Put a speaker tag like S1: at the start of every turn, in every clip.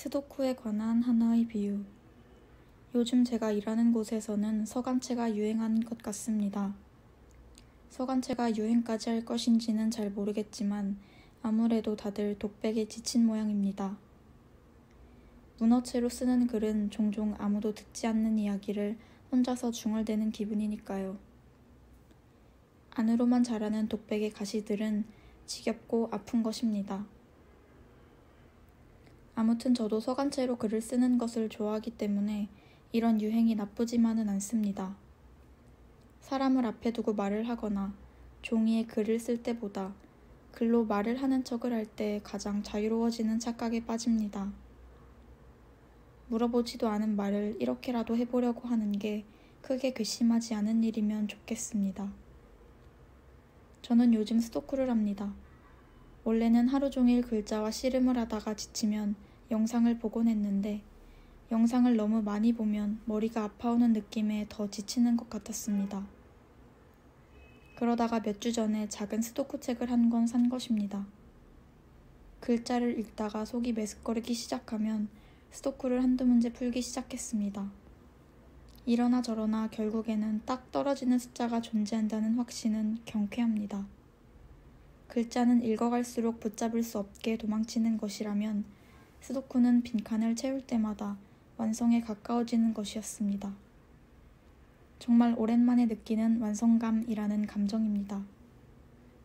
S1: 스도쿠에 관한 하나의 비유. 요즘 제가 일하는 곳에서는 서간체가 유행한 것 같습니다. 서간체가 유행까지 할 것인지는 잘 모르겠지만 아무래도 다들 독백에 지친 모양입니다. 문어체로 쓰는 글은 종종 아무도 듣지 않는 이야기를 혼자서 중얼대는 기분이니까요. 안으로만 자라는 독백의 가시들은 지겹고 아픈 것입니다. 아무튼 저도 서간체로 글을 쓰는 것을 좋아하기 때문에 이런 유행이 나쁘지만은 않습니다. 사람을 앞에 두고 말을 하거나 종이에 글을 쓸 때보다 글로 말을 하는 척을 할 때 가장 자유로워지는 착각에 빠집니다. 물어보지도 않은 말을 이렇게라도 해보려고 하는 게 크게 괘씸하지 않은 일이면 좋겠습니다. 저는 요즘 스도쿠를 합니다. 원래는 하루 종일 글자와 씨름을 하다가 지치면 영상을 보곤 했는데 영상을 너무 많이 보면 머리가 아파오는 느낌에 더 지치는 것 같았습니다. 그러다가 몇 주 전에 작은 스도쿠 책을 한 권 산 것입니다. 글자를 읽다가 속이 메스꺼르기 시작하면 스도쿠를 한두 문제 풀기 시작했습니다. 이러나 저러나 결국에는 딱 떨어지는 숫자가 존재한다는 확신은 경쾌합니다. 글자는 읽어갈수록 붙잡을 수 없게 도망치는 것이라면 스도쿠는 빈칸을 채울 때마다 완성에 가까워지는 것이었습니다. 정말 오랜만에 느끼는 완성감이라는 감정입니다.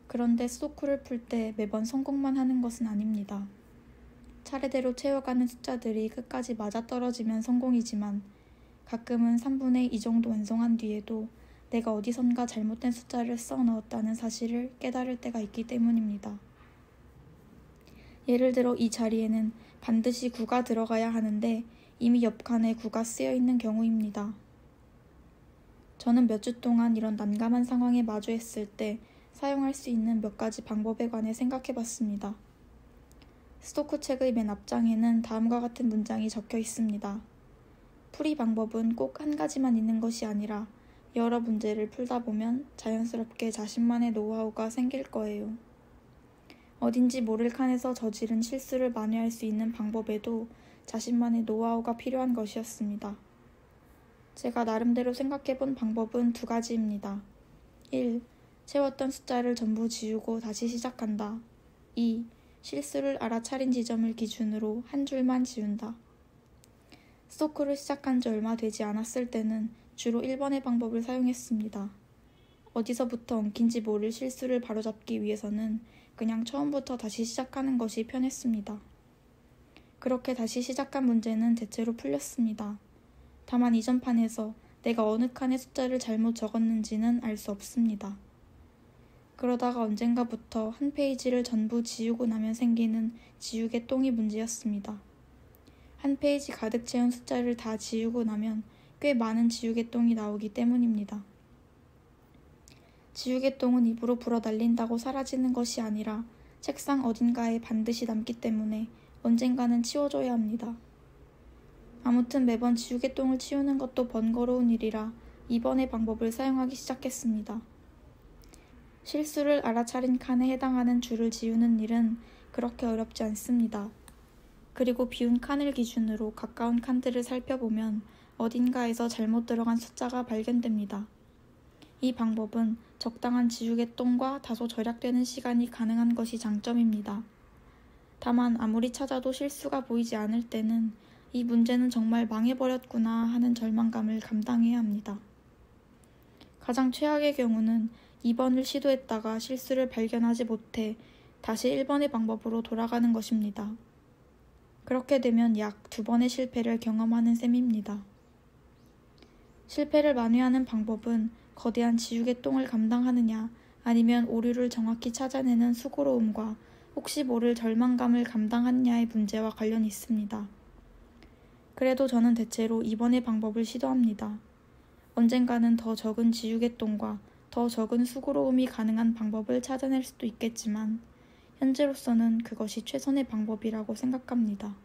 S1: 그런데 스도쿠를 풀 때 매번 성공만 하는 것은 아닙니다. 차례대로 채워가는 숫자들이 끝까지 맞아떨어지면 성공이지만 가끔은 3분의 2 정도 완성한 뒤에도 내가 어디선가 잘못된 숫자를 써 넣었다는 사실을 깨달을 때가 있기 때문입니다. 예를 들어 이 자리에는 반드시 9가 들어가야 하는데 이미 옆칸에 9가 쓰여 있는 경우입니다. 저는 몇 주 동안 이런 난감한 상황에 마주했을 때 사용할 수 있는 몇 가지 방법에 관해 생각해 봤습니다. 스도쿠 책의 맨 앞장에는 다음과 같은 문장이 적혀 있습니다. 풀이 방법은 꼭 한 가지만 있는 것이 아니라 여러 문제를 풀다 보면 자연스럽게 자신만의 노하우가 생길 거예요. 어딘지 모를 칸에서 저지른 실수를 만회할 수 있는 방법에도 자신만의 노하우가 필요한 것이었습니다. 제가 나름대로 생각해본 방법은 2가지입니다. 1. 채웠던 숫자를 전부 지우고 다시 시작한다. 2. 실수를 알아차린 지점을 기준으로 한 줄만 지운다. 스도쿠를 시작한 지 얼마 되지 않았을 때는 주로 1번의 방법을 사용했습니다. 어디서부터 엉킨지 모를 실수를 바로잡기 위해서는 그냥 처음부터 다시 시작하는 것이 편했습니다. 그렇게 다시 시작한 문제는 대체로 풀렸습니다. 다만 이전 판에서 내가 어느 칸에 숫자를 잘못 적었는지는 알 수 없습니다. 그러다가 언젠가부터 한 페이지를 전부 지우고 나면 생기는 지우개 똥이 문제였습니다. 한 페이지 가득 채운 숫자를 다 지우고 나면 꽤 많은 지우개 똥이 나오기 때문입니다. 지우개 똥은 입으로 불어 날린다고 사라지는 것이 아니라 책상 어딘가에 반드시 남기 때문에 언젠가는 치워줘야 합니다. 아무튼 매번 지우개 똥을 치우는 것도 번거로운 일이라 2번의 방법을 사용하기 시작했습니다. 실수를 알아차린 칸에 해당하는 줄을 지우는 일은 그렇게 어렵지 않습니다. 그리고 비운 칸을 기준으로 가까운 칸들을 살펴보면 어딘가에서 잘못 들어간 숫자가 발견됩니다. 이 방법은 적당한 지우개 똥과 다소 절약되는 시간이 가능한 것이 장점입니다. 다만 아무리 찾아도 실수가 보이지 않을 때는 이 문제는 정말 망해버렸구나 하는 절망감을 감당해야 합니다. 가장 최악의 경우는 2번을 시도했다가 실수를 발견하지 못해 다시 1번의 방법으로 돌아가는 것입니다. 그렇게 되면 약 2번의 실패를 경험하는 셈입니다. 실패를 만회하는 방법은 거대한 지우개 똥을 감당하느냐 아니면 오류를 정확히 찾아내는 수고로움과 혹시 모를 절망감을 감당하느냐의 문제와 관련이 있습니다. 그래도 저는 대체로 2번의 방법을 시도합니다. 언젠가는 더 적은 지우개 똥과 더 적은 수고로움이 가능한 방법을 찾아낼 수도 있겠지만 현재로서는 그것이 최선의 방법이라고 생각합니다.